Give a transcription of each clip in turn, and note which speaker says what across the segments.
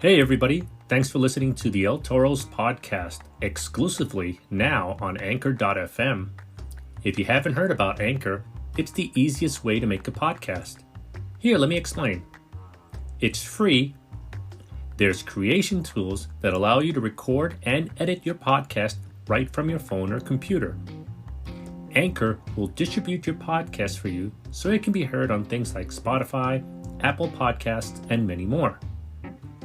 Speaker 1: Hey everybody, thanks for listening to the El Toro's podcast, exclusively now on Anchor.fm. If you haven't heard about Anchor, it's the easiest way to make a podcast. Here, let me explain. It's free. There's creation tools that allow you to record and edit your podcast right from your phone or computer. Anchor will distribute your podcast for you so it can be heard on things like Spotify, Apple Podcasts, and many more.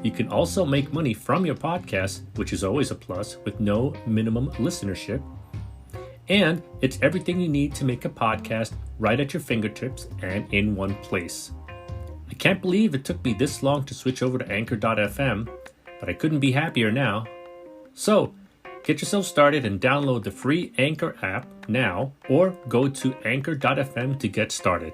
Speaker 1: You can also make money from your podcast, which is always a plus, with no minimum listenership. And it's everything you need to make a podcast right at your fingertips and in one place. I can't believe it took me this long to switch over to Anchor.fm, but I couldn't be happier now. So, get yourself started and download the free Anchor app now, or go to Anchor.fm to get started.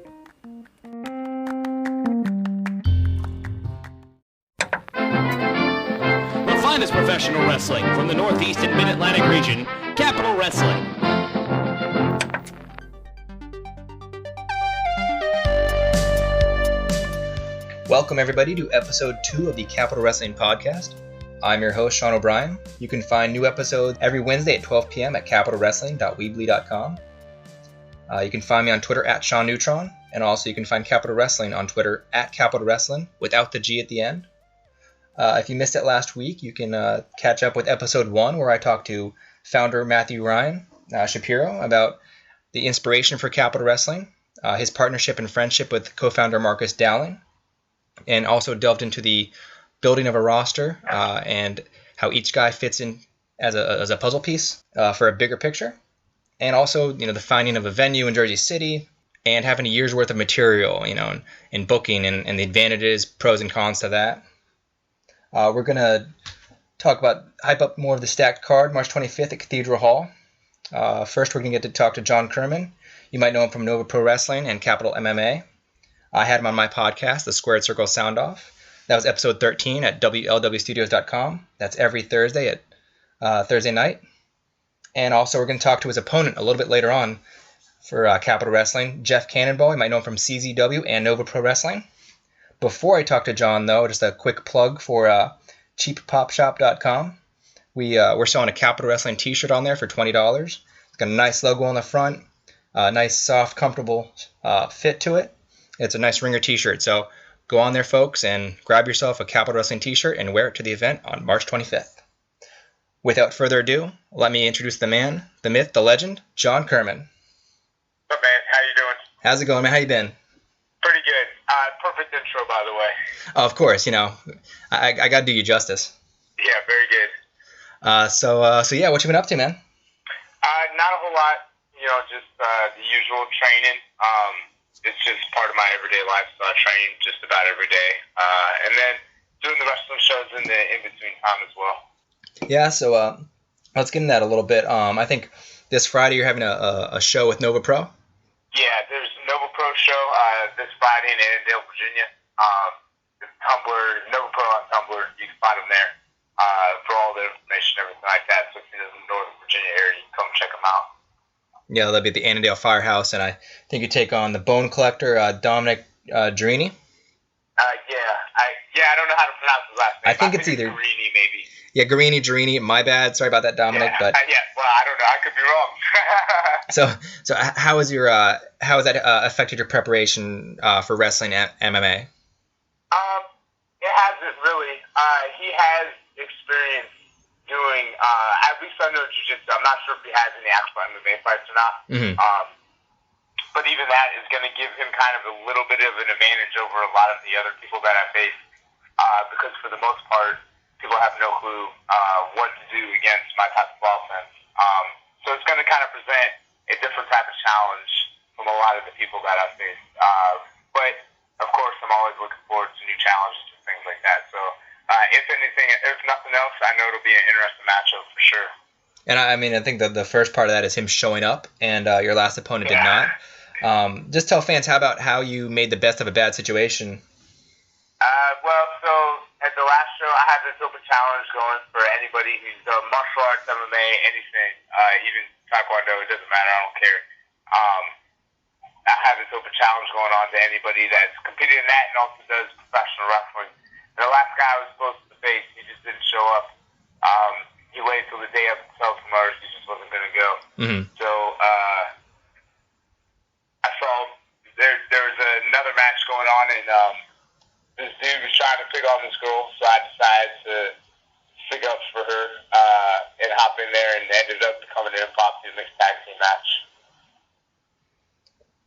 Speaker 2: Finest professional wrestling from the Northeast and Mid-Atlantic region, Capital Wrestling.
Speaker 3: Welcome everybody to episode 2 of the Capital Wrestling Podcast. I'm your host, Sean O'Brien. You can find new episodes every Wednesday at 12 p.m. at capitalwrestling.weebly.com. You can find me on Twitter at Sean Neutron, and also you can find Capital Wrestling on Twitter at Capital Wrestling without the G at the end. If you missed it last week, you can catch up with episode 1 where I talked to founder Matthew Ryan Shapiro about the inspiration for Capital Wrestling, his partnership and friendship with co-founder Marcus Dowling, and also delved into the building of a roster and how each guy fits in as a puzzle piece for a bigger picture, and also the finding of a venue in Jersey City and having a year's worth of material in booking and the advantages, pros and cons to that. We're going to hype up more of the stacked card, March 25th at Cathedral Hall. First, we're going to get to talk to John Kermon. You might know him from Nova Pro Wrestling and Capital MMA. I had him on my podcast, The Squared Circle Sound Off. That was episode 13 at WLWstudios.com. That's every Thursday at Thursday night. And also, we're going to talk to his opponent a little bit later on for Capital Wrestling, Jeff Cannonball. You might know him from CZW and Nova Pro Wrestling. Before I talk to John, though, just a quick plug for cheappopshop.com. We're selling a Capital Wrestling t-shirt on there for $20. It's got a nice logo on the front, a nice, soft, comfortable fit to it. It's a nice ringer t-shirt. So go on there, folks, and grab yourself a Capital Wrestling t-shirt and wear it to the event on March 25th. Without further ado, let me introduce the man, the myth, the legend, John Kermon.
Speaker 4: What's up, man? How you doing?
Speaker 3: How's it going, man? How you been?
Speaker 4: Pretty good. Perfect intro, by the way.
Speaker 3: Oh, of course, I got to do you justice.
Speaker 4: Yeah, very good.
Speaker 3: So yeah, what you been up to, man?
Speaker 4: Not a whole lot. Just the usual training. It's just part of my everyday life, so I train just about every day. And then doing the wrestling shows in the in-between time as well.
Speaker 3: Yeah, so let's get into that a little bit. I think this Friday you're having a show with Nova Pro.
Speaker 4: Yeah, there's a Nova Pro show this Friday in Annandale, Virginia. It's Tumblr, Nova Pro on Tumblr. You can find them there for all the information and everything like that. So if you're in the Northern Virginia area, you can come check them out.
Speaker 3: Yeah, that'll be at the Annandale Firehouse, and I think you take on the Bone Collector, Dominic Drini.
Speaker 4: I don't know how to pronounce his last name.
Speaker 3: I think it's either
Speaker 4: Guarini, maybe.
Speaker 3: Yeah, Guarini, Drini. My bad. Sorry about that, Dominic.
Speaker 4: Yeah,
Speaker 3: but
Speaker 4: well, I don't know. I could be wrong.
Speaker 3: So how has that affected your preparation for wrestling and MMA?
Speaker 4: It hasn't really. He has experience doing. At least I know jiu-jitsu. I'm not sure if he has any actual MMA fights or not.
Speaker 3: Mm-hmm.
Speaker 4: But even that is going to give him kind of a little bit of an advantage over a lot of the other people that I face, because for the most part, people have no clue what to do against my type of offense. So it's going to kind of present a different type of challenge from a lot of the people that I face. But, of course, I'm always looking forward to new challenges and things like that. So, if nothing else, I know it'll be an interesting matchup for sure.
Speaker 3: And I think that the first part of that is him showing up, and your last opponent did not. Just tell fans how you made the best of a bad situation.
Speaker 4: So at the last show, I had this open challenge going for anybody who's done martial arts, MMA, anything, even Taekwondo. It doesn't matter. I don't care. I have this open challenge going on to anybody that's competed in that and also does professional wrestling. And the last guy I was supposed to face show up. He waited till the day of to tell tomorrow he just wasn't going to go.
Speaker 3: Mm-hmm.
Speaker 4: So I saw there was another match going on, and this dude was trying to pick on this girl, so I decided to stick up for her and hop in there, and ended up becoming an impromptu mixed tag team match.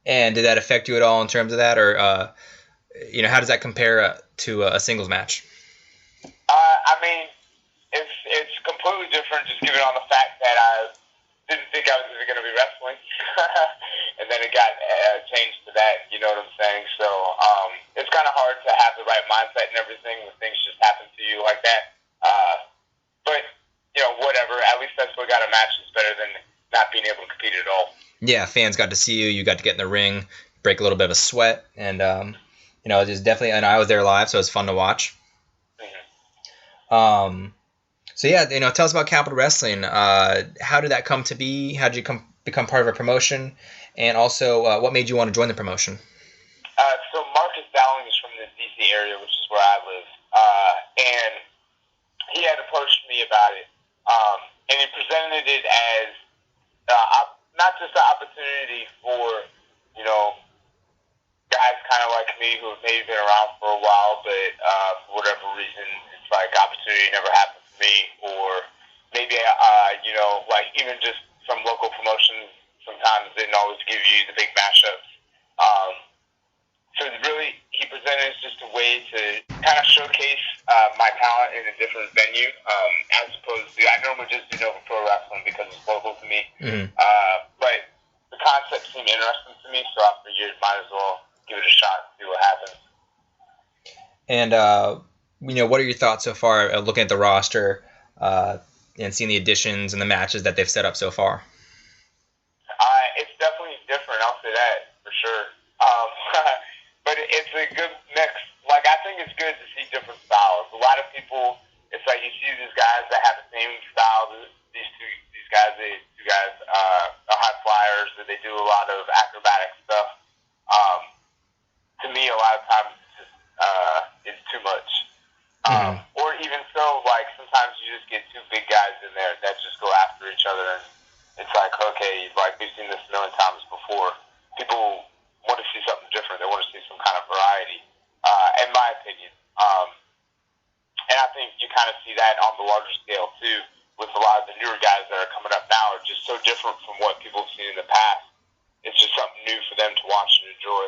Speaker 3: And did that affect you at all in terms of that, or how does that compare to a singles match?
Speaker 4: I mean, it's completely different, just given on the fact that I didn't think I was even going to be wrestling, and then it got changed to that. You know what I'm saying? So it's kind of hard to have the right mindset and everything when things just happen to you like that. But whatever. At least that's what got a match. Is better than not being able to compete at all. Yeah,
Speaker 3: fans got to see you. You got to get in the ring, break a little bit of a sweat, and just definitely. And I was there live, so it was fun to watch.
Speaker 4: Mm-hmm.
Speaker 3: So yeah, tell us about Capital Wrestling. How did that come to be? How did you become part of a promotion? And also, what made you want to join the promotion?
Speaker 4: So Marcus Dowling is from the DC area, which is where I live, and he had approached me about it, and he presented it as not just an opportunity for guys kind of like me who have maybe been around for a while, but for whatever reason, it's like opportunity never happened for me, or maybe like even just some local promotions sometimes didn't always give you the big mashups. So really, he presented it as just a way to kind of showcase my talent in a different venue, as opposed to, I normally just do Nova Pro Wrestling because it's local to me.
Speaker 3: Mm-hmm.
Speaker 4: But the concept seemed interesting to me, so I figured might as well give it a shot and see what happens.
Speaker 3: And, what are your thoughts so far looking at the roster and seeing the additions and the matches that they've set up so far?
Speaker 4: It's definitely different, I'll say that, for sure. But it's a good mix. Like, I think it's good to see different styles. A lot of people, it's like you see these guys that have the same style. These two guys are high flyers. That they do a lot of acrobatic stuff. To me, a lot of times it's too much. Or even so, like, sometimes you just get two big guys in there that just go after each other, and it's like, okay, like, we've seen this a million times before. People want to see something different. They want to see some kind of variety, in my opinion. And I think you kind of see that on the larger scale, too, with a lot of the newer guys that are coming up now are just so different from what people have seen in the past. It's just something new for them to watch and enjoy.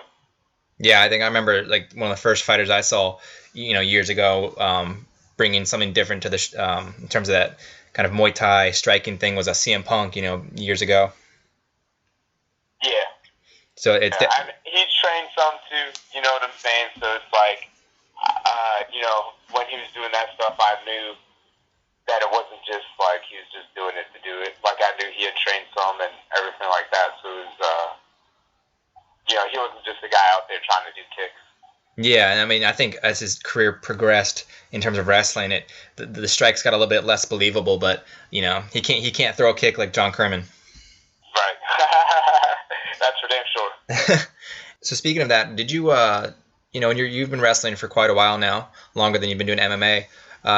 Speaker 3: Yeah, I think I remember, like, one of the first fighters I saw, years ago, bringing something different to the in terms of that kind of Muay Thai striking thing was a CM Punk, years ago.
Speaker 4: Yeah.
Speaker 3: So it's
Speaker 4: he's trained some too, you know what I'm saying? So it's like, when he was doing that stuff, I knew that it wasn't just like he was just doing it to do it. Like, I knew he had trained some and everything like that. So it was, he wasn't just a guy out there trying to do kicks.
Speaker 3: Yeah, and I mean, I think as his career progressed in terms of wrestling, the strikes got a little bit less believable. But he can't throw a kick like John Kermon.
Speaker 4: Right. That's for damn sure.
Speaker 3: So speaking of that, did you you've been wrestling for quite a while now, longer than you've been doing MMA.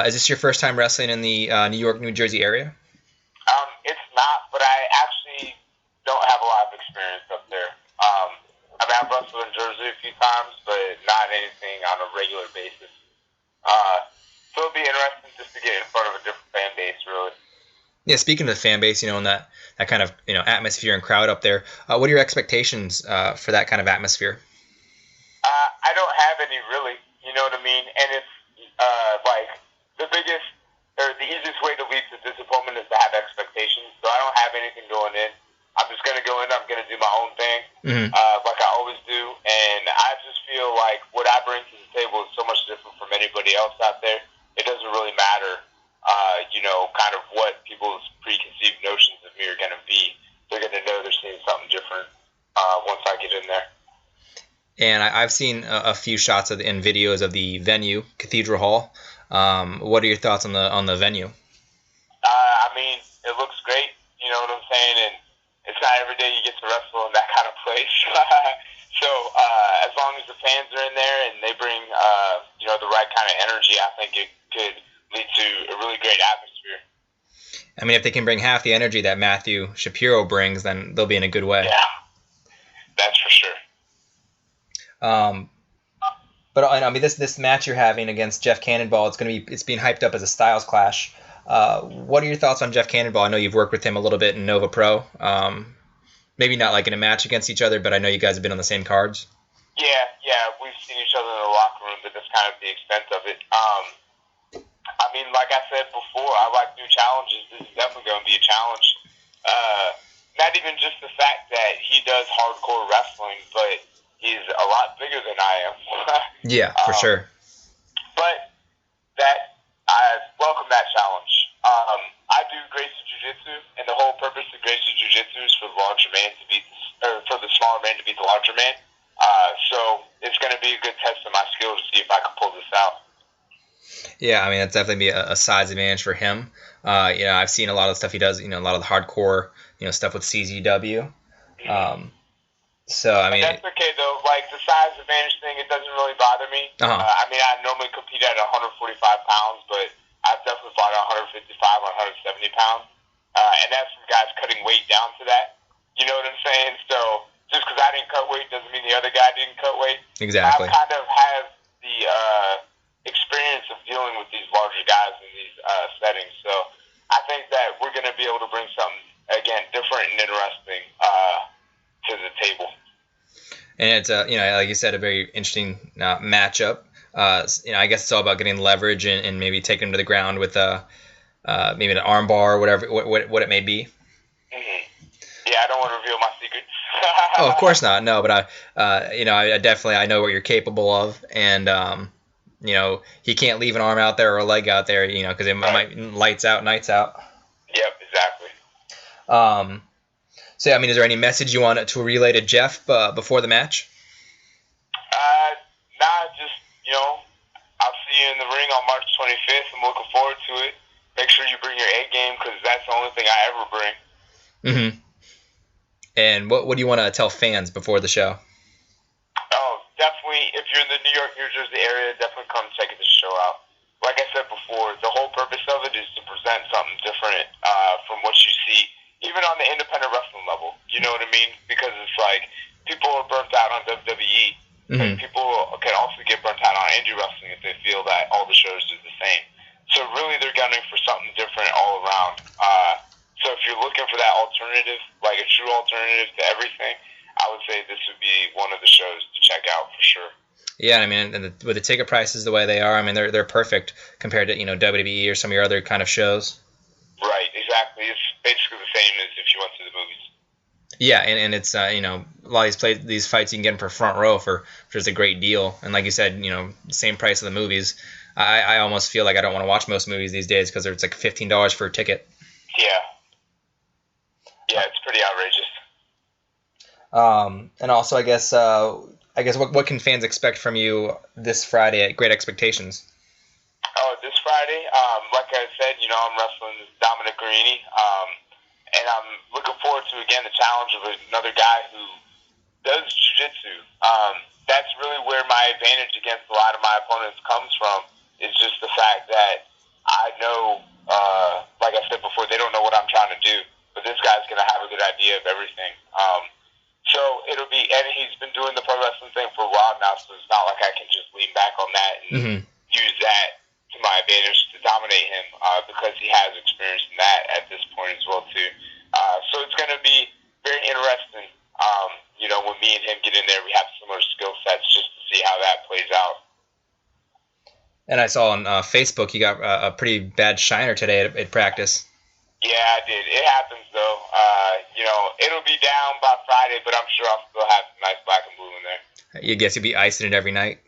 Speaker 3: Is this your first time wrestling in the New York, New Jersey area?
Speaker 4: It's not, but I actually don't have a lot of experience up there. I've wrestled in Jersey a few times, but not anything on a regular basis. So it'll be interesting just to get in front of a different fan base, really.
Speaker 3: Yeah, speaking of the fan base, and that kind of atmosphere and crowd up there, what are your expectations for that kind of atmosphere?
Speaker 4: I don't have any, really. You know what I mean? And it's like the biggest or the easiest way to lead to disappointment is to have expectations. So I don't have anything going in. I'm just going to go in. I'm going to do my own thing, like I always do. And I just feel like what I bring to the table is so much different from anybody else out there. It doesn't really matter, kind of what people's preconceived notions of me are going to be. They're going to know they're seeing something different once I get in there.
Speaker 3: And I've seen a few shots in videos of the venue, Cathedral Hall. What are your thoughts on the venue?
Speaker 4: I mean, it looks great. You know what I'm saying? And it's not every day you get to wrestle in that kind of place. So as long as the fans are in there and they bring the right kind of energy, I think it could lead to into a really great atmosphere.
Speaker 3: I mean, if they can bring half the energy that Matthew Shapiro brings, then they'll be in a good way.
Speaker 4: Yeah, that's for sure.
Speaker 3: But I mean, this match you're having against Jeff Cannonball, it's being hyped up as a styles clash. What are your thoughts on Jeff Cannonball? I know you've worked with him a little bit in Nova Pro. Maybe not like in a match against each other, but I know you guys have been on the same cards.
Speaker 4: Yeah, we've seen each other in the locker room, but that's kind of the extent of it. I mean, like I said before, I like new challenges. This is definitely going to be a challenge. Not even just the fact that he does hardcore wrestling, but he's a lot bigger than I am.
Speaker 3: Yeah, for sure.
Speaker 4: But I welcome that challenge. I do Gracie Jiu-Jitsu, and the whole purpose of Gracie Jiu-Jitsu is for the larger man to beat, or for the smaller man to beat the larger man. So it's going to be a good test of my skill to see if I can pull this out.
Speaker 3: Yeah, I mean, that's definitely be a size advantage for him. I've seen a lot of the stuff he does, a lot of the hardcore, stuff with CZW. So, I mean...
Speaker 4: That's okay, though. Like, the size advantage thing, it doesn't really bother me.
Speaker 3: Uh-huh.
Speaker 4: I mean, I normally compete at 145 pounds, but I've definitely fought at 155, 170 pounds. And that's from guys cutting weight down to that. You know what I'm saying? So, just because I didn't cut weight doesn't mean the other guy didn't cut weight.
Speaker 3: Exactly.
Speaker 4: I kind of have the experience of dealing with these larger guys in these settings. So, I think that we're going to be able to bring something, again, different and interesting to the table.
Speaker 3: And it's like you said, a very interesting matchup. I guess it's all about getting leverage and maybe taking him to the ground with maybe an arm bar or whatever, what it may be.
Speaker 4: Mm-hmm. Yeah, I don't want to reveal my secrets.
Speaker 3: Oh, of course not. No, but I definitely I know what you're capable of, and he can't leave an arm out there or a leg out there, because it might lights out, nights out.
Speaker 4: Yep, exactly.
Speaker 3: So, I mean, is there any message you want to relay to Jeff before the match?
Speaker 4: Just, I'll see you in the ring on March 25th. I'm looking forward to it. Make sure you bring your A game, because that's the only thing I ever bring.
Speaker 3: Mm-hmm. And what do you want to tell fans before the show?
Speaker 4: Oh, definitely, if you're in the New York, New Jersey area, definitely come check this show out. Like I said before, the whole purpose of it is to present something different from what you see, even on the independent wrestling level. You know what I mean? Because it's like, people are burnt out on WWE,
Speaker 3: Mm-hmm.
Speaker 4: but people can also get burnt out on indie wrestling if they feel that all the shows are the same. So really, they're gunning for something different all around. So if you're looking for that alternative, like a true alternative to everything, I would say this would be one of the shows to check out for sure.
Speaker 3: Yeah, I mean, with the ticket prices the way they are, I mean, they're perfect compared to WWE or some of your other kind of shows.
Speaker 4: Right, exactly. It's basically the same as if you went to the movies.
Speaker 3: Yeah, and it's a lot of these fights you can get them for front row for just a great deal, and like you said, same price of the movies. I almost feel like I don't want to watch most movies these days because it's like $15 for a ticket.
Speaker 4: Yeah, it's pretty outrageous.
Speaker 3: And also, I guess what can fans expect from you this Friday at Great Expectations?
Speaker 4: Oh, this Friday, like I said, I'm wrestling Dominic Guarini, and I'm looking forward to, again, the challenge of another guy who does jiu-jitsu. That's really where my advantage against a lot of my opponents comes from, is just the fact that I know, like I said before, they don't know what I'm trying to do, but this guy's going to have a good idea of everything. So it'll be, and he's been doing the pro wrestling thing for a while now, so it's not like I can just lean back on that and use that to my advantage to dominate him, because he has experience in that at this point as well too. So it's going to be very interesting. When me and him get in there, we have similar skill sets, just to see how that plays out.
Speaker 3: And I saw on Facebook you got a pretty bad shiner today at practice.
Speaker 4: Yeah, I did. It happens though. It'll be down by Friday, but I'm sure I'll still have some nice black and blue in there.
Speaker 3: You guess you'll be icing it every night.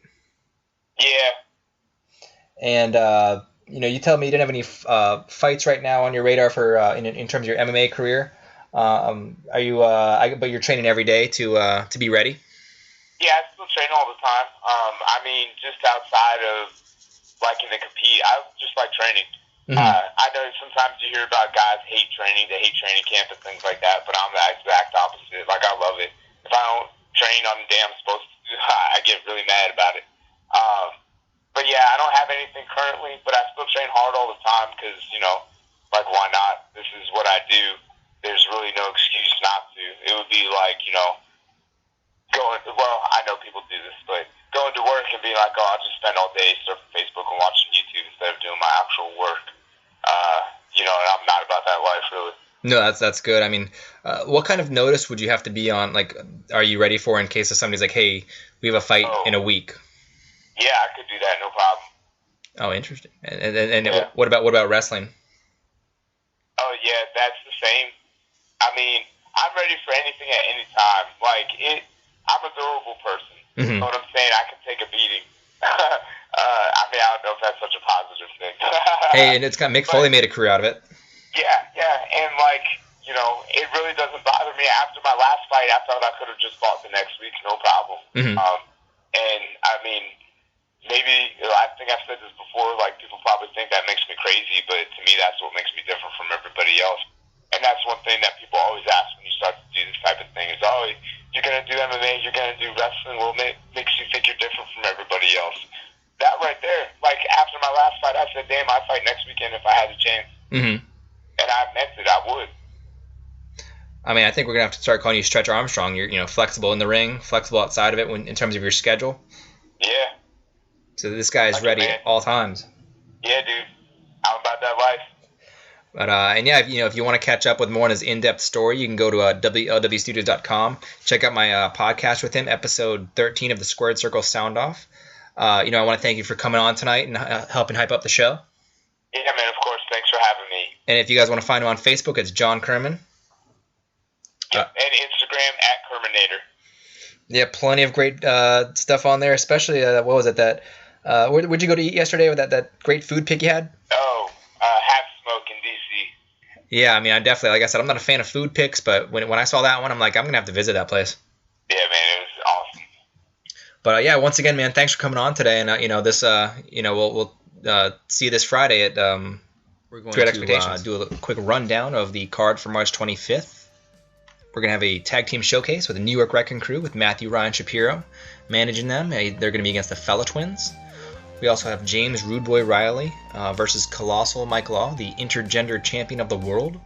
Speaker 4: Yeah.
Speaker 3: And you tell me you didn't have any fights right now on your radar for in terms of your MMA career. Are you? But you're training every day to be ready.
Speaker 4: Yeah, I still train all the time. Just outside of liking to compete, I just like training.
Speaker 3: Mm-hmm.
Speaker 4: I know sometimes you hear about guys hate training, they hate training camp and things like that, but I'm the exact opposite. Like, I love it. If I don't train on the day I'm supposed to, I get really mad about it. But yeah, I don't have anything currently, but I still train hard all the time because, like, why not? This is what I do. There's really no excuse not to. It would be like, I know people do this, but going to work and being like, oh, I'll just spend all day surfing Facebook and watching YouTube instead of doing my actual work. And I'm not about that life, really.
Speaker 3: No, that's good. I mean, what kind of notice would you have to be on? Like, are you ready for in case if somebody's like, hey, we have a fight in a week?
Speaker 4: Yeah, I could do that, no problem.
Speaker 3: Oh, interesting. And yeah. What about wrestling?
Speaker 4: Oh, yeah, that's the same. I mean, I'm ready for anything at any time. Like, I'm a durable person. Mm-hmm. You know what I'm saying? I can take a beating. I don't know if that's such a positive thing.
Speaker 3: Hey, and it's got Mick Foley made a career out of it.
Speaker 4: Yeah, and it really doesn't bother me. After my last fight, I thought I could have just fought the next week, no problem. Mm-hmm. And I mean, maybe I think I've said this before. Like, people probably think that makes me crazy, but to me, that's what makes me different from everybody else. And that's one thing that people always ask when you start to do this type of thing is, oh, you're going to do MMA, you're going to do wrestling. Well, it makes you think you're different from everybody else. That right there, like, after my last fight, I said, damn, I'd fight next weekend if I had a chance. Mm-hmm. And I meant it, I would.
Speaker 3: I mean, I think we're going to have to start calling you Stretch Armstrong. You're, flexible in the ring, flexible outside of it in terms of your schedule.
Speaker 4: Yeah.
Speaker 3: So this guy is ready at all times.
Speaker 4: Yeah, dude. I'm about that life.
Speaker 3: But and yeah, if you want to catch up with more on his in-depth story, you can go to WLWstudios.com. Check out my podcast with him, episode 13 of the Squared Circle Sound Off. I want to thank you for coming on tonight and helping hype up the show.
Speaker 4: Yeah, man, of course. Thanks for having me.
Speaker 3: And if you guys want to find him on Facebook, it's John Kermon.
Speaker 4: Yep, and Instagram @Kermonator.
Speaker 3: Yeah, plenty of great stuff on there, especially, what was it, where'd you go to eat yesterday with that great food pick you had?
Speaker 4: Oh, Half Smoke in D.C.
Speaker 3: Yeah, I mean, I definitely, like I said, I'm not a fan of food picks, but when I saw that one, I'm like, I'm going to have to visit that place.
Speaker 4: Yeah, man, it was awesome.
Speaker 3: But yeah, once again, man, thanks for coming on today, and we'll see you this Friday at we're going to do a quick rundown of the card for March 25th. We're going to have a tag team showcase with the New York Wrecking Crew with Matthew Ryan Shapiro managing them. They're going to be against the Fella Twins. We also have James Rude Boy Riley versus Colossal Mike Law, the intergender champion of the world.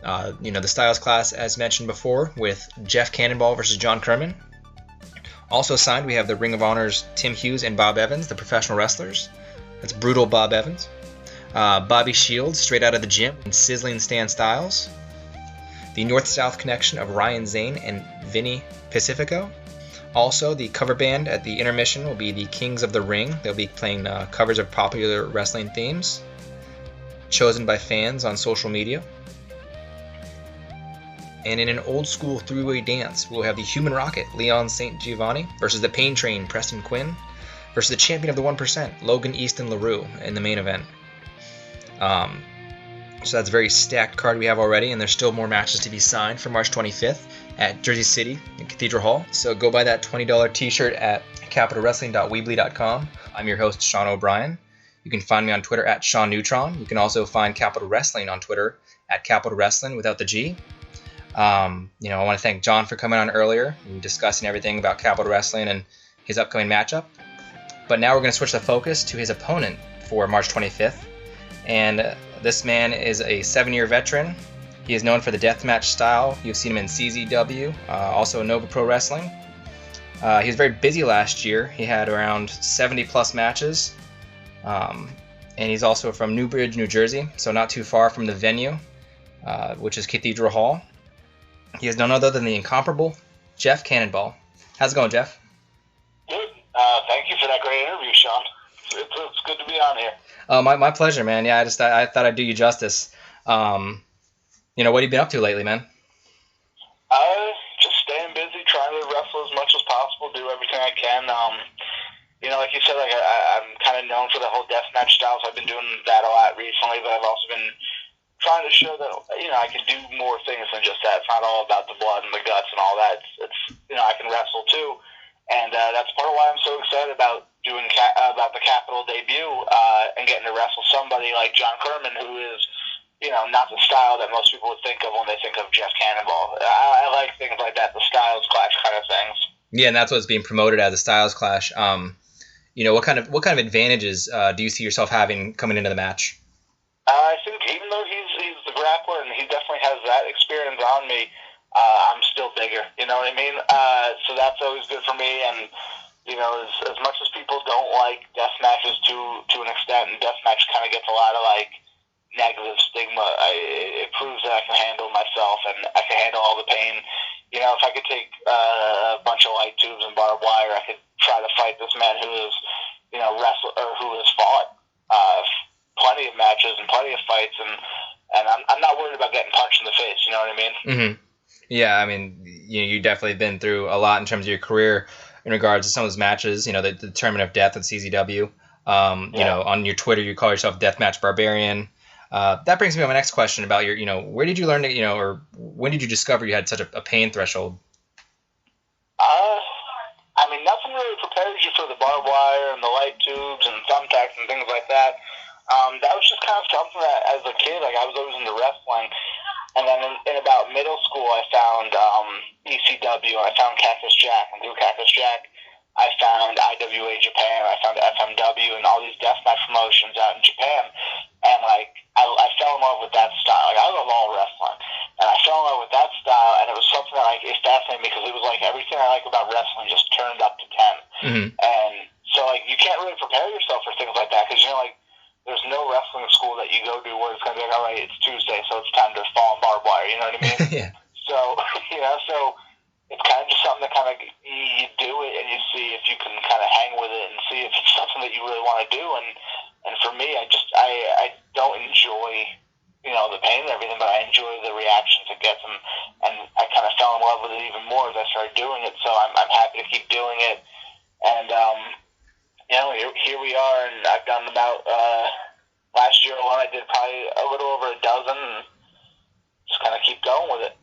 Speaker 3: The Styles class, as mentioned before, with Jeff Cannonball versus John Kermon. Also signed, we have the Ring of Honor's Tim Hughes and Bob Evans, the professional wrestlers. That's Brutal Bob Evans. Bobby Shields, straight out of the gym, and Sizzling Stan Styles. The North-South connection of Ryan Zane and Vinny Pacifico. Also, the cover band at the intermission will be the Kings of the Ring. They'll be playing covers of popular wrestling themes, chosen by fans on social media. And in an old-school three-way dance, we'll have the Human Rocket, Leon St. Giovanni, versus the Pain Train, Preston Quinn, versus the champion of the 1%, Logan Easton Laroux, in the main event. So that's a very stacked card we have already, and there's still more matches to be signed for March 25th at Jersey City in Cathedral Hall. So go buy that $20 t-shirt at capitalwrestling.weebly.com. I'm your host, Sean O'Brien. You can find me on Twitter at Sean Neutron. You can also find Capital Wrestling on Twitter at Capital Wrestling without the G. I want to thank John for coming on earlier and discussing everything about Capital Wrestling and his upcoming matchup. But now we're going to switch the focus to his opponent for March 25th. And this man is a 7-year veteran. He is known for the deathmatch style. You've seen him in CZW, also in Nova Pro Wrestling. He was very busy last year. He had around 70-plus matches. And he's also from Newbridge, New Jersey, so not too far from the venue, which is Cathedral Hall. He is none other than the incomparable Jeff Cannonball. How's it going, Jeff?
Speaker 4: Good. Thank you for that great interview, Sean. It's good to be on here.
Speaker 3: My pleasure, man. Yeah, I thought I'd do you justice. What have you been up to lately, man?
Speaker 4: Just staying busy, trying to wrestle as much as possible, do everything I can. Like you said, I'm kind of known for the whole deathmatch style, so I've been doing that a lot recently, but I've also been trying to show that, I can do more things than just that. It's not all about the blood and the guts and all that. It's I can wrestle too. And that's part of why I'm so excited about doing about the Capital debut and getting to wrestle somebody like John Kermon, who is, not the style that most people would think of when they think of Jeff Cannonball. I like things like that, the Styles Clash kind of things.
Speaker 3: Yeah, and that's what's being promoted as a Styles Clash. what kind of advantages do you see yourself having coming into the match?
Speaker 4: I think even though he's the grappler and he definitely has that experience on me, I'm still bigger. You know what I mean? So that's always good for me. And as much as people don't like death matches to an extent, and deathmatch kind of gets a lot of negative stigma, it proves that I can handle myself and I can handle all the pain. If I could take a bunch of light tubes and barbed wire, I could try to fight this man who is, wrestled or who has fought plenty of matches and plenty of fights, and I'm not worried about getting punched in the face. You know what I mean?
Speaker 3: Mm-hmm. Yeah, I mean, you definitely been through a lot in terms of your career in regards to some of those matches. The Tournament of Death at CZW. On your Twitter, you call yourself Deathmatch Barbarian. That brings me to my next question about your, where did you learn to, or when did you discover you had such a pain threshold?
Speaker 4: I mean, nothing really prepares you for the barbed wire and the light tubes and thumbtacks and things like that. That was just kind of something that, as a kid, I was always into wrestling. And then in about middle school, I found ECW, and I found Cactus Jack. And through Cactus Jack, I found IWA Japan, I found FMW, and all these deathmatch promotions out in Japan. And, I fell in love with that style. I love all wrestling. And I fell in love with that style, and it was something that, it fascinated me because it was everything I like about wrestling just turned up to 10.
Speaker 3: Mm-hmm.
Speaker 4: And so, you can't really prepare yourself for things like that because, there's no wrestling school that you go to where it's going to be all right, it's Tuesday, so it's time to fall in barbed wire, you know what I mean?
Speaker 3: Yeah.
Speaker 4: So, so it's kind of just something that kind of, you do it and you see if you can kind of hang with it and see if it's something that you really want to do. And for me, I don't enjoy, the pain and everything, but I enjoy the reactions it gets, and I kind of fell in love with it even more as I started doing it, so I'm happy to keep doing it. And, here we are, and I've done about, last year alone, I did probably a little over a dozen, and just kind of keep going with it.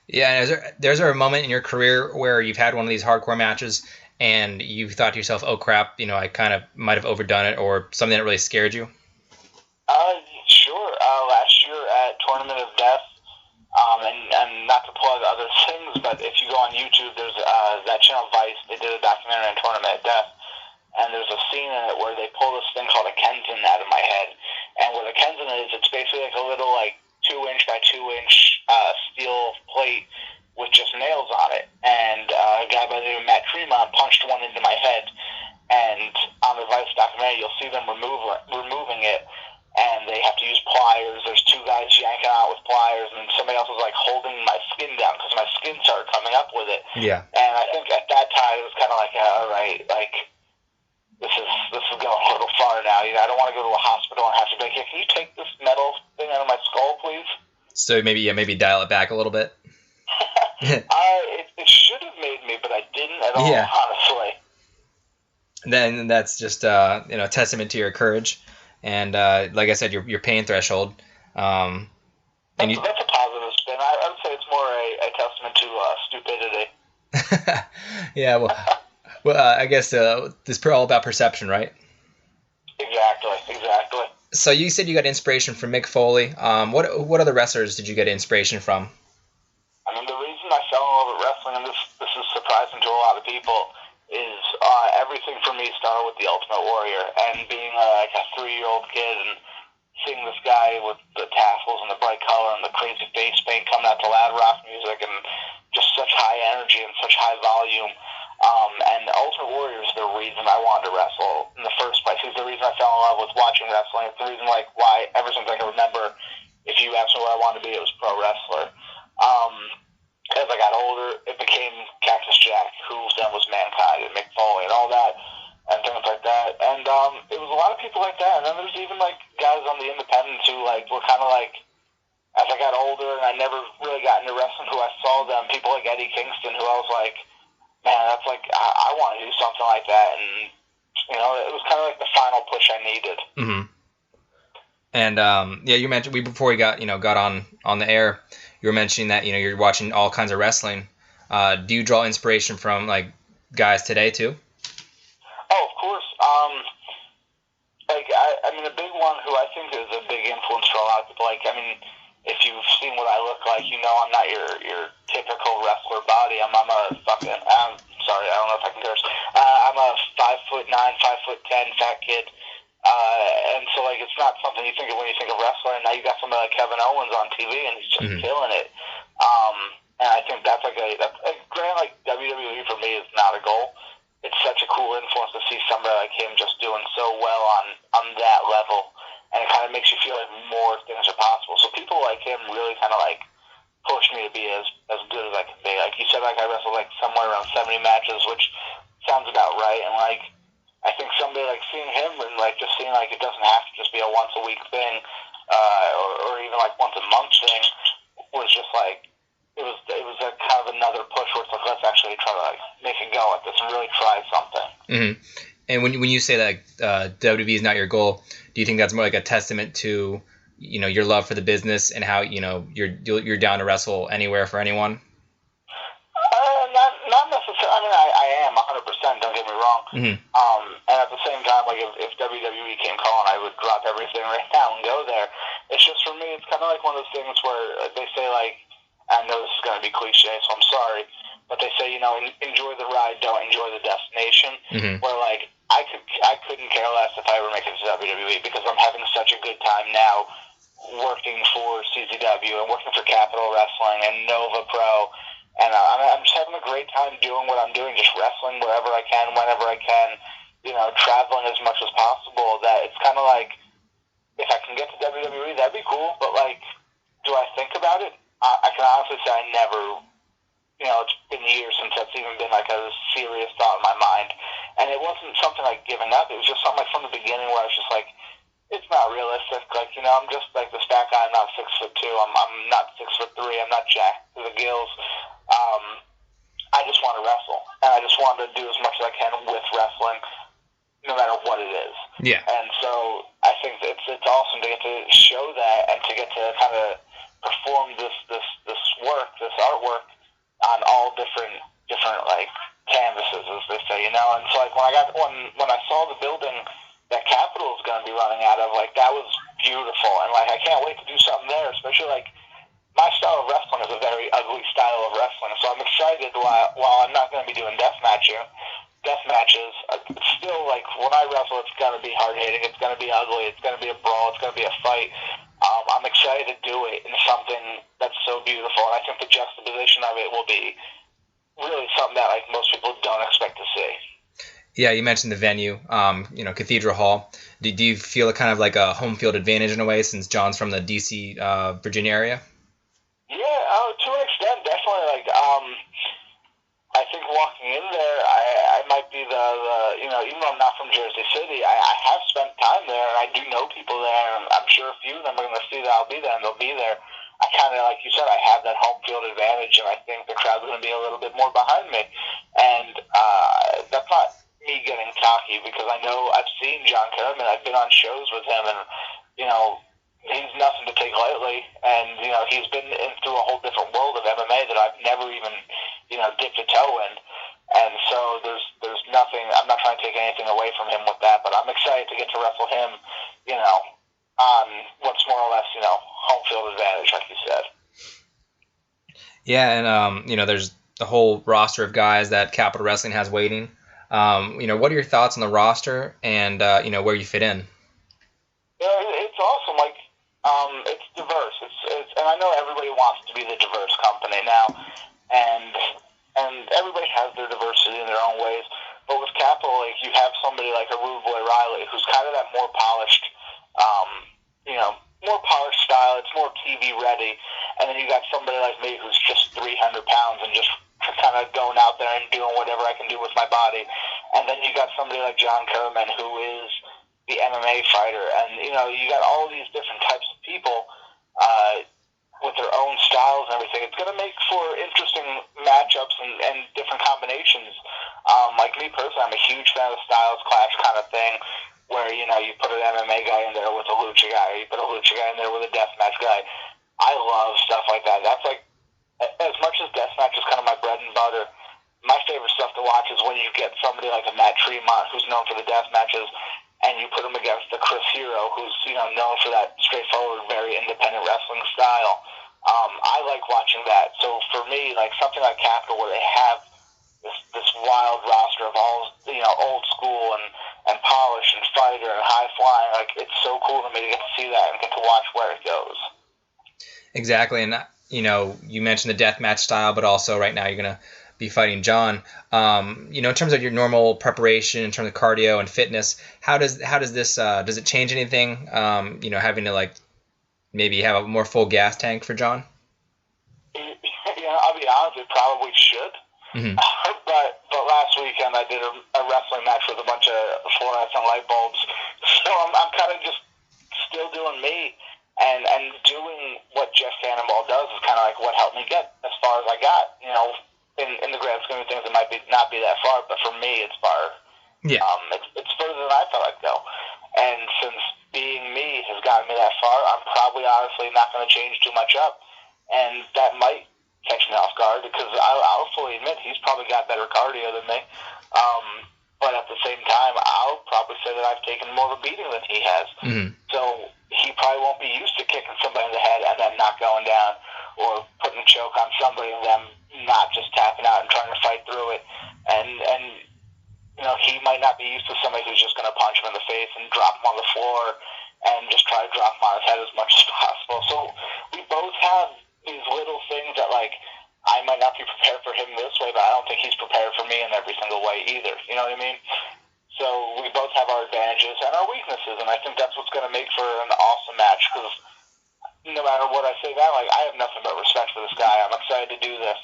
Speaker 3: Yeah, and there's a moment in your career where you've had one of these hardcore matches, and you thought to yourself, oh crap, I kind of might have overdone it, or something that really scared you?
Speaker 4: Sure. Last year at Tournament of Death, and not to plug other things, but if you go on YouTube, there's that channel Vice, they did a documentary on Tournament of Death. And there's a scene in it where they pull this thing called a Kenzan out of my head. And what a Kenzan is, it's basically a little 2-inch by 2-inch steel plate with just nails on it. And a guy by the name of Matt Tremont punched one into my head. And on the Vice documentary, you'll see them removing it. And they have to use pliers. There's two guys yanking out with pliers, and somebody else was holding my skin down because my skin started coming up with it.
Speaker 3: Yeah.
Speaker 4: And I think at that time it was kind of all right, this is going a little far now. I don't want to go to a hospital and have to be hey, can you take this metal thing out of my skull, please? So
Speaker 3: maybe dial it back a little bit.
Speaker 4: It should have made me, but I didn't at all, honestly.
Speaker 3: Then that's just a testament to your courage, and like I said, your pain threshold. And
Speaker 4: that's a positive spin. I would say it's more a testament to stupidity.
Speaker 3: Yeah, well, I guess this is all about perception, right?
Speaker 4: Exactly.
Speaker 3: So you said you got inspiration from Mick Foley. What other wrestlers did you get inspiration from?
Speaker 4: I mean, the reason I fell in love with wrestling, and this is surprising to a lot of people, is everything for me started with The Ultimate Warrior, and being a 3-year-old kid and seeing this guy with the tassels and the bright color and the crazy face paint coming out to loud rock music and just such high energy and such high volume. And Ultimate Warrior is the reason I wanted to wrestle in the first place. He's the reason I fell in love with watching wrestling. It's the reason why ever since I can remember, if you asked me what I wanted to be, it was pro wrestler. As I got older, it became Cactus Jack, who then was Mankind and Mick Foley and all that, and things like that. And it was a lot of people like that. And then there's even guys on the independents who were kind of as I got older and I never really got into wrestling, who I saw them, people like Eddie Kingston, who I was man, that's I want to do something like that. And it was kind of the final push I needed.
Speaker 3: Mm-hmm. And you mentioned before we got on the air, you were mentioning that you're watching all kinds of wrestling. Do you draw inspiration from guys today too?
Speaker 4: Oh, of course. I mean, a big one who I think is a big influence for a lot of people. If you've seen what I look like, I'm not your typical wrestler body. I'm sorry, I don't know if I can curse. I'm 5'9", 5'10", fat kid. And so, like, it's not something you think of when you think of wrestling. Now you got somebody like Kevin Owens on TV, and he's just killing it. And I think that's granted, like, WWE for me is not a goal. It's such a cool influence to see somebody like him just doing so well on that level, and it kind of makes you feel like more things are possible. So people like him really kind of, like, push me to be as good as I can be. Like you said, like, I wrestled, like, somewhere around 70 matches, which sounds about right, and, like, I think somebody, like, seeing him and, like, just seeing, like, it doesn't have to just be a once-a-week thing or even, like, once-a-month thing was just, like, it was a kind of another push where it's like, let's actually try to, like, make a go at this and really try something. Mm-hmm.
Speaker 3: And when you say that WWE is not your goal, do you think that's more like a testament to, you know, your love for the business and how, you know, you're down to wrestle anywhere for anyone?
Speaker 4: Not necessarily. I mean, I am 100%. Don't get me wrong. Mm-hmm. And at the same time, like, if WWE came calling, I would drop everything right now and go there. It's just, for me, it's kind of like one of those things where they say, like, I know this is going to be cliche, so I'm sorry, but they say, you know, enjoy the ride, don't enjoy the destination. Mm-hmm. Where, like, I couldn't care less if I ever make it to WWE, because I'm having such a good time now working for CZW and working for Capital Wrestling and Nova Pro. And I'm just having a great time doing what I'm doing, just wrestling wherever I can, whenever I can, you know, traveling as much as possible. That it's kind of like, if I can get to WWE, that'd be cool. But, like, do I think about it? I can honestly say I never, you know, it's been years since that's even been, like, a serious thought in my mind. And it wasn't something like giving up. It was just something like from the beginning where I was just like, it's not realistic. Like, you know, I'm just like this fat guy. I'm not 6'2". I'm not 6'3". I'm not jacked to the gills. I just want to wrestle, and I just want to do as much as I can with wrestling, no matter what it is.
Speaker 3: Yeah.
Speaker 4: And so I think it's awesome to get to show that and to get to kind of perform this work, this artwork on all different like canvases, as they say, you know. And so, like, when I saw the building that Capital is going to be running out of, like, that was beautiful, and, like, I can't wait to do something there, especially, like, my style of wrestling is a very ugly style of wrestling, so I'm excited while I'm not going to be doing death matches, it's still, like, when I wrestle, it's going to be hard-hitting, it's going to be ugly, it's going to be a brawl, it's going to be a fight. I'm excited to do it in something that's so beautiful, and I think the juxtaposition of it will be really something that, like, most people don't expect to see.
Speaker 3: Yeah, you mentioned the venue, you know, Cathedral Hall. Do you feel kind of like a home field advantage in a way, since John's from the D.C., Virginia area?
Speaker 4: Yeah, to an extent, definitely. Like, I think walking in there, I might be the you know, even though I'm not from Jersey City, I have spent time there, and I do know people there, and I'm sure a few of them are going to see that I'll be there, and they'll be there. I kind of, like you said, I have that home field advantage, and I think the crowd's going to be a little bit more behind me. And that's not me getting cocky, because I know I've seen John Kermon, I've been on shows with him, and, you know, he's nothing to take lightly, and, you know, he's been through a whole different world of MMA that I've never even, you know, dipped a toe in, and so there's nothing, I'm not trying to take anything away from him with that, but I'm excited to get to wrestle him, you know, on what's more or less, you know, home field advantage, like you said.
Speaker 3: Yeah, and, you know, there's the whole roster of guys that Capital Wrestling has waiting. You know, what are your thoughts on the roster and, you know, where you fit in?
Speaker 4: Yeah, it's awesome. Like, it's diverse. It's and I know everybody wants to be the diverse company now, and everybody has their diversity in their own ways. But with Capital, like, you have somebody like a Rude Boy Riley, who's kind of that more polished, you know, more polished style. It's more TV ready. And then you got somebody like me who's just 300 pounds and just kind of going out there and doing whatever I can do with my body. And then you got somebody like John Kermon, who is the MMA fighter, and, you know, you got all these different types of people with their own styles and everything. It's going to make for interesting matchups and different combinations. Like me personally, I'm a huge fan of the Styles Clash kind of thing, where, you know, you put an MMA guy in there with a lucha guy, or you put a lucha guy in there with a deathmatch guy. I love stuff like that. That's like, as much as deathmatch is kind of my bread and butter, my favorite stuff to watch is when you get somebody like a Matt Tremont, who's known for the death matches, and you put him against the Chris Hero, who's, you know, known for that straightforward, very independent wrestling style. I like watching that. So for me, like, something like Capital, where they have this wild roster of all, you
Speaker 5: old school and polished and fighter and high flying. Like, it's so cool to me to get to see that and get to watch where it goes.
Speaker 3: Exactly, and you mentioned the deathmatch style, but also right now you're gonna be fighting John. In terms of your normal preparation, in terms of cardio and fitness, how does this does it change anything? Having to maybe have a more full gas tank for John.
Speaker 5: I'll be honest, it probably should.
Speaker 3: Mm-hmm.
Speaker 5: But last weekend I did a wrestling match with a bunch of fluorescent light bulbs, so I'm kind of just still doing me. And doing what Jeff Cannonball does is kind of like what helped me get as far as I got. In the grand scheme of things, it might not be that far, but for me, it's far.
Speaker 3: Yeah.
Speaker 5: It's further than I thought I'd go. And since being me has gotten me that far, I'm probably honestly not going to change too much up. And that might catch me off guard because I'll fully admit he's probably got better cardio than me. But at the same time, I'll probably say that I've taken more of a beating than he has.
Speaker 3: Mm-hmm.
Speaker 5: So he probably won't be used to kicking somebody in the head and then not going down, or putting a choke on somebody and them not just tapping out and trying to fight through it. And he might not be used to somebody who's just going to punch him in the face and drop him on the floor and just try to drop him on his head as much as possible. So we both have these little things that, I might not be prepared for him this way, but I don't think he's prepared for me in every single way either. You know what I mean? So we both have our advantages and our weaknesses, and I think that's what's going to make for an awesome match, because no matter what I say now, I have nothing but respect for this guy. I'm excited to do this.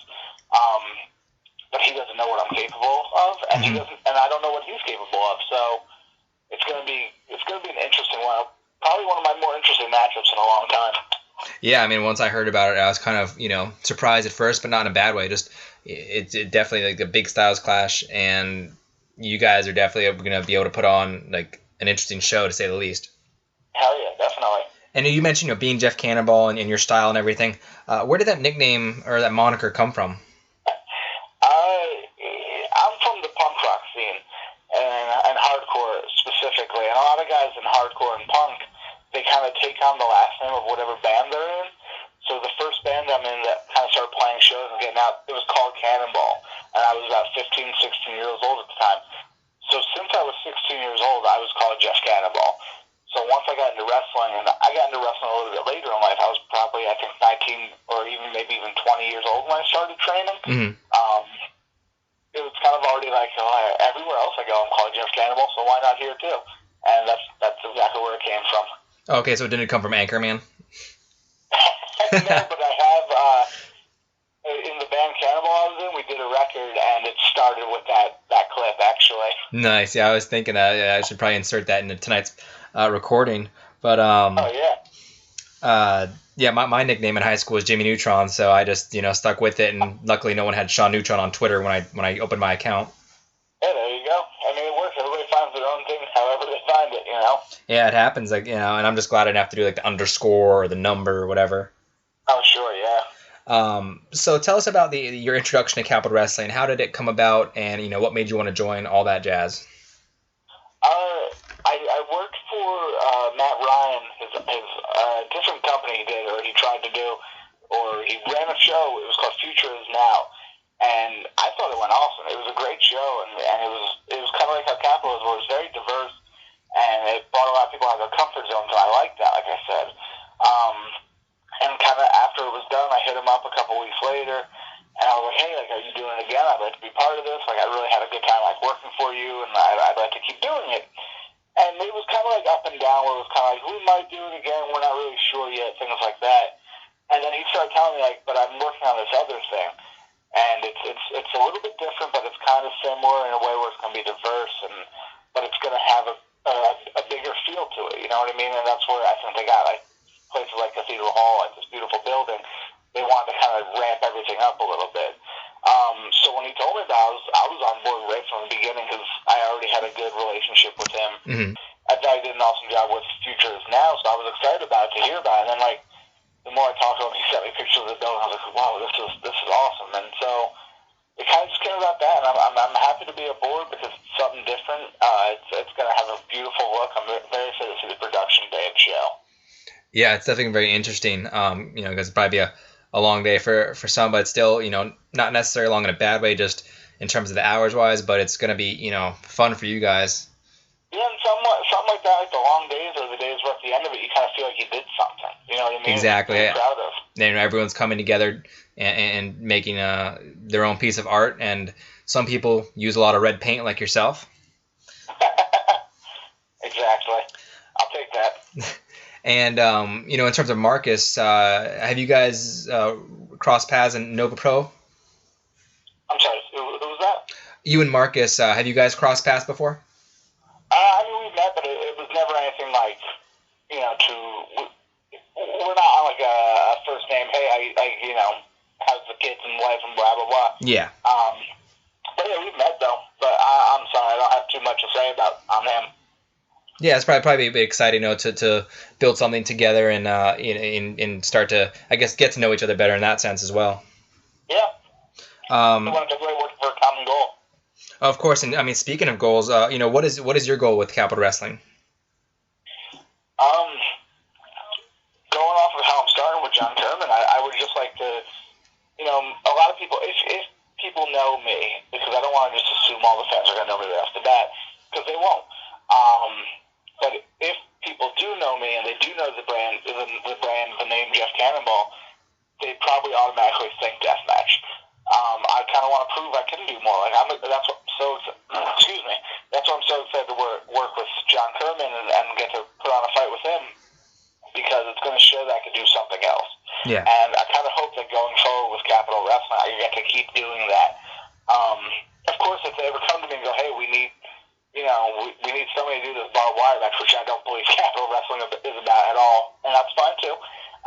Speaker 5: But he doesn't know what I'm capable of, and he doesn't, and I don't know what he's capable of. So it's going to be an interesting one. Probably one of my more interesting matchups in a long time.
Speaker 3: Yeah, I mean, once I heard about it, I was kind of, surprised at first, but not in a bad way. Just it's definitely a big styles clash, and you guys are definitely going to be able to put on an interesting show, to say the least.
Speaker 5: Hell yeah, definitely.
Speaker 3: And you mentioned being Jeff Cannonball and your style and everything. Where did that nickname or that moniker come from?
Speaker 5: I'm from the punk rock scene and hardcore specifically, and a lot of guys in hardcore and punk, they kind of take on the last name of whatever band they're in. So the first band I'm in that kind of started playing shows and getting out, it was called Cannonball, and I was about 15, 16 years old at the time. So since I was 16 years old, I was called Jeff Cannonball. So once I got into wrestling, and I got into wrestling a little bit later in life, I was probably, I think, 19 or maybe even 20 years old when I started training.
Speaker 3: Mm-hmm.
Speaker 5: It was kind of already everywhere else I go, I'm called Jeff Cannonball, so why not here too? And that's exactly where it came from.
Speaker 3: Okay, so it didn't come from Anchorman?
Speaker 5: No, but I have, in the band Cannonball I was in, we did a record, and it started with that clip, actually.
Speaker 3: Nice. Yeah, I was thinking I should probably insert that into tonight's recording. But yeah, my nickname in high school was Jimmy Neutron, so I just stuck with it, and luckily no one had Sean Neutron on Twitter when I opened my account.
Speaker 5: Yeah, there you go. I mean, it works. Everybody finds their own thing, however they find it,
Speaker 3: Yeah, it happens, and I'm just glad I didn't have to do the underscore or the number or whatever.
Speaker 5: Oh, sure, yeah.
Speaker 3: So tell us about your introduction to Capital Wrestling. How did it come about, and what made you want to join, all that jazz?
Speaker 5: I worked for Matt Ryan, his different company he did, or he tried to do, or he ran a show. It was called Future Is Now, and I thought it went awesome. It was a great show, and it was kind of like how Capital is, where it was very diverse, and it brought a lot of people out of their comfort zones, and I liked that, like I said. And kind of after it was done, I hit him up a couple weeks later, and I was like, hey, are you doing it again? I'd like to be part of this. I really had a good time working for you, and I'd like to keep doing it. And it was kind of up and down, where it was kind of we might do it again, we're not really sure yet, things like that. And then he started telling me, but I'm working on this other thing. And it's a little bit different, but it's kind of similar in a way where it's going to be diverse, but it's going to have a bigger feel to it, you know what I mean? And that's where I think they got places like Cathedral Hall, this beautiful building. They wanted to kind of ramp everything up a little bit. So when he told me about it, I was on board right from the beginning, because I already had a good relationship with him.
Speaker 3: Mm-hmm.
Speaker 5: I thought he did an awesome job with Future Is Now, so I was excited about it, to hear about it. And then the more I talked to him, he sent me pictures of the building. I was like, wow, this is awesome. And so it kind of just came about that, and I'm happy to be aboard, because it's something different. It's going to have a beautiful look. I'm very excited to see the production day of the show.
Speaker 3: Yeah, it's definitely very interesting. Because it'd probably be a long day for some, but still, not necessarily long in a bad way. Just in terms of the hours wise, but it's going to be, fun for you guys.
Speaker 5: Yeah, and something like that, like the long days or the days where at the end of it, you kind of feel like you did something. You know what I mean?
Speaker 3: Exactly.
Speaker 5: You're proud of.
Speaker 3: And everyone's coming together and making their own piece of art. And some people use a lot of red paint, like yourself.
Speaker 5: Exactly. I'll take that.
Speaker 3: And in terms of Marcus, have you guys crossed paths in Nova Pro?
Speaker 5: I'm sorry. Who was that?
Speaker 3: You and Marcus, have you guys crossed paths before?
Speaker 5: I mean, we've met, but it was never anything like, we're not on like a first name, hey, how's the kids and wife and blah, blah, blah.
Speaker 3: Yeah.
Speaker 5: But yeah, we've met though, but I'm sorry, I don't have too much to say on him. Yeah,
Speaker 3: it's probably a bit exciting, to build something together and start to, I guess, get to know each other better in that sense as well.
Speaker 5: Yeah. We want to work for a common goal.
Speaker 3: Of course, and I mean, speaking of goals, what is your goal with Capital Wrestling?
Speaker 5: Going off of how I'm starting with John Kermon, I would just like to, a lot of people, if people know me, because I don't want to just assume all the fans are going to know me right off the bat, because they won't. But if people do know me and they do know the name Jeff Cannonball, they probably automatically think deathmatch. I kind of want to prove I can do more. That's what I'm so excuse me. That's why I'm so excited to work with John Kermon and get to put on a fight with him, because it's going to show that I can do something else.
Speaker 3: Yeah.
Speaker 5: And I kind of hope that going forward with Capital Wrestling, I get to keep doing that. Of course, if they ever come to me and go, hey, we need somebody to do this barbed wire match, which I don't believe Capital Wrestling is about at all, and that's fine too.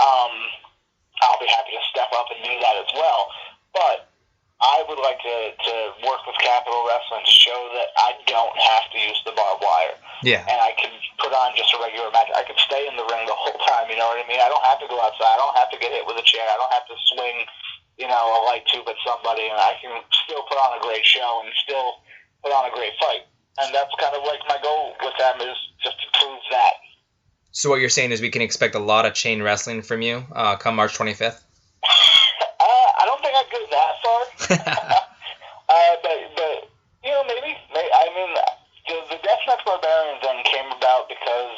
Speaker 5: I'll be happy to step up and do that as well. But I would like to work with Capital Wrestling to show that I don't have to use the barbed wire.
Speaker 3: Yeah.
Speaker 5: And I can put on just a regular match. I can stay in the ring the whole time, you know what I mean? I don't have to go outside. I don't have to get hit with a chair. I don't have to swing, a light tube at somebody. And I can still put on a great show and still put on a great fight. And that's kind of like my goal with them, is just to prove that.
Speaker 3: So what you're saying is we can expect a lot of chain wrestling from you come March 25th?
Speaker 5: I don't think I'd go that far. but maybe. I mean, the Deathmatch Barbarian thing came about because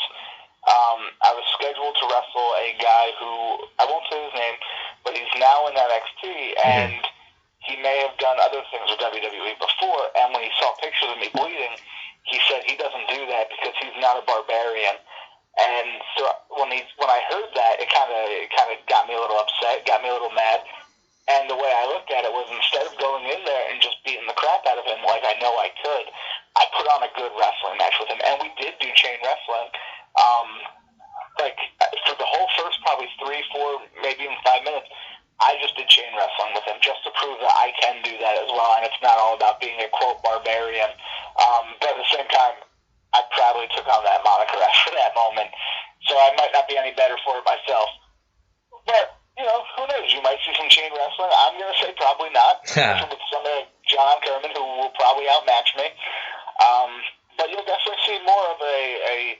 Speaker 5: I was scheduled to wrestle a guy who, I won't say his name, but he's now in NXT, and he may have done other things with WWE before, and when he saw pictures of me bleeding, he said he doesn't do that because he's not a barbarian. And so when I heard that, it kind of got me a little upset, got me a little mad. And the way I looked at it was, instead of going in there and just beating the crap out of him like I know I could, I put on a good wrestling match with him. And we did do chain wrestling. For the whole first probably 3, 4, maybe even 5 minutes, I just did chain wrestling with him just to prove that I can do that as well. And it's not all about being a, quote, barbarian. But at the same time, I proudly took on that moniker after that moment. So I might not be any better for it myself. But who knows? You might see some chain wrestling. I'm going to say probably not. With somebody like John Kermon, who will probably outmatch me. But you'll definitely see more of the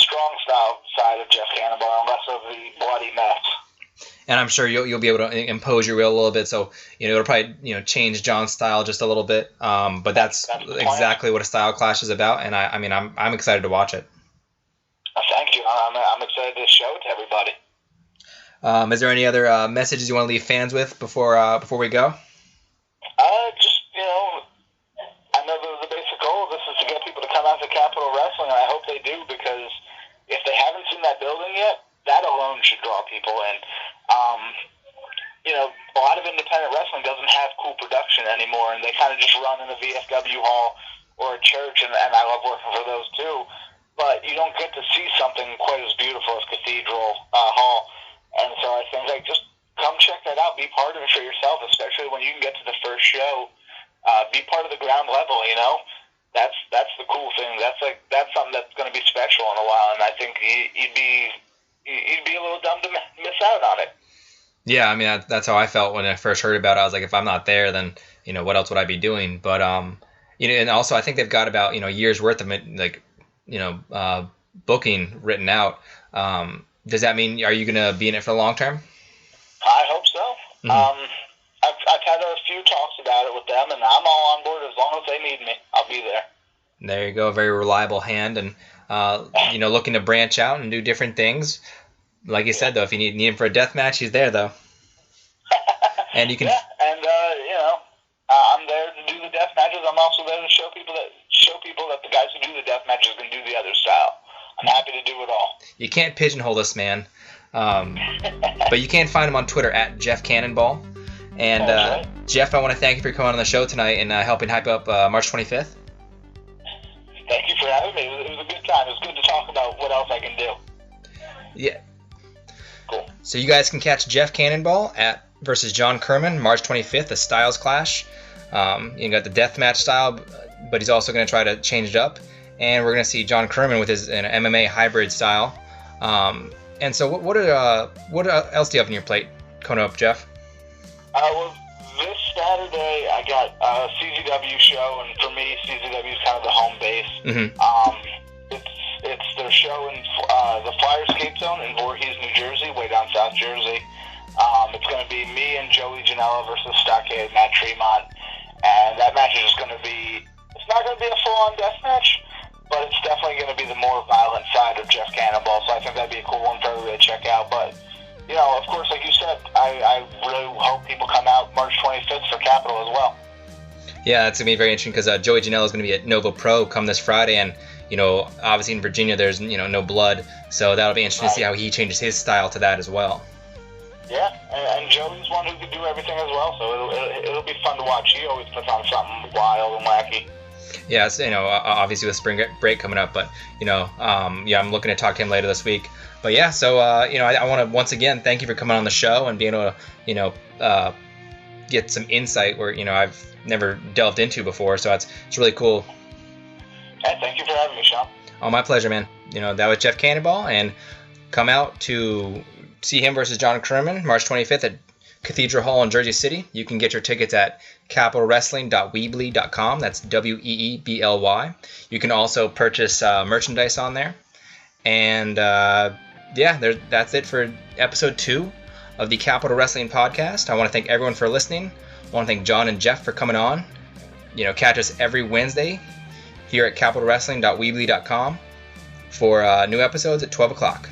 Speaker 5: strong style side of Jeff Cannonball and less of the bloody mess.
Speaker 3: And I'm sure you'll be able to impose your will a little bit. So it'll probably change John's style just a little bit. But that's exactly what a style clash is about. And I'm excited to watch it.
Speaker 5: Thank you. I'm excited to show it to everybody.
Speaker 3: Is there any other messages you want to leave fans with before we go?
Speaker 5: I know the basic goal of this is to get people to come out to Capital Wrestling, and I hope they do, because if they haven't seen that building yet, that alone should draw people in. A lot of independent wrestling doesn't have cool production anymore, and they kind of just run in a VFW hall or a church, and I love working for those too. But you don't get to see something quite as beautiful as Cathedral Hall. And so I think, just come check that out. Be part of it for yourself, especially when you can get to the first show. Be part of the ground level, That's the cool thing. That's something that's going to be special in a while, and I think you'd be a little dumb to miss out on it.
Speaker 3: Yeah, I mean, that's how I felt when I first heard about it. I was like, if I'm not there, then, what else would I be doing? But, and also I think they've got about, years worth of, booking written out. Does that mean, are you going to be in it for the long term?
Speaker 5: I hope so.
Speaker 3: Mm-hmm.
Speaker 5: I've had a few talks about about it with them, and I'm all on board. As long as they need me, I'll be there.
Speaker 3: There you go, very reliable hand, and looking to branch out and do different things. Like you said, though, if you need him for a death match, he's there, though. And you can.
Speaker 5: Yeah, and I'm there to do the death matches. I'm also there to show people that the guys who do the death matches can do the other style. I'm happy to do it all.
Speaker 3: You can't pigeonhole this man, but you can find him on Twitter at Jeff Cannonball. And Jeff, I want to thank you for coming on the show tonight and helping hype up March 25th.
Speaker 5: Thank you for having me. It was a good time. It was good to talk about what else I can do.
Speaker 3: Yeah.
Speaker 5: Cool.
Speaker 3: So you guys can catch Jeff Cannonball versus John Kermon, March 25th, a Styles Clash. You got the deathmatch style, but he's also going to try to change it up. And we're going to see John Kermon with his an MMA hybrid style. And so what else do you have on your plate coming up, Jeff?
Speaker 5: Well, this Saturday I got a CZW show, and for me, CZW is kind of the home base.
Speaker 3: Mm-hmm.
Speaker 5: It's their show in the Flyer Skate Zone in Voorhees, New Jersey, way down South Jersey. It's going to be me and Joey Janela versus Stockade Matt Tremont, and that match is just going to be. It's not going to be a full-on death match, but it's definitely going to be the more violent side of Jeff Cannonball. So I think that'd be a cool one for everybody to check out. But of course, like you said, I really hope people come out March 25th for Capital as well.
Speaker 3: Yeah, it's going to be very interesting because Joey Janela is going to be at Nova Pro come this Friday, and obviously in Virginia there's no blood, so that'll be interesting to see how he changes his style to that as well.
Speaker 5: Yeah, and Joey's one who can do everything as well, so it'll be fun to watch. He always puts on something wild and wacky. Yeah,
Speaker 3: it's, obviously with spring break coming up, but I'm looking to talk to him later this week. But yeah, so I want to once again thank you for coming on the show and being able to get some insight where I've never delved into before. So it's really cool.
Speaker 5: Hey, thank you for having me, Sean.
Speaker 3: Oh, my pleasure, man. That was Jeff Cannonball, and come out to see him versus John Kermon March 25th at Cathedral Hall in Jersey City. You can get your tickets at capitalwrestling.weebly.com. That's WEEBLY. You can also purchase merchandise on there. And that's it for episode 2 of the Capital Wrestling Podcast. I want to thank everyone for listening. I want to thank John and Jeff for coming on. Catch us every Wednesday here at capitalwrestling.weebly.com for new episodes at 12 o'clock.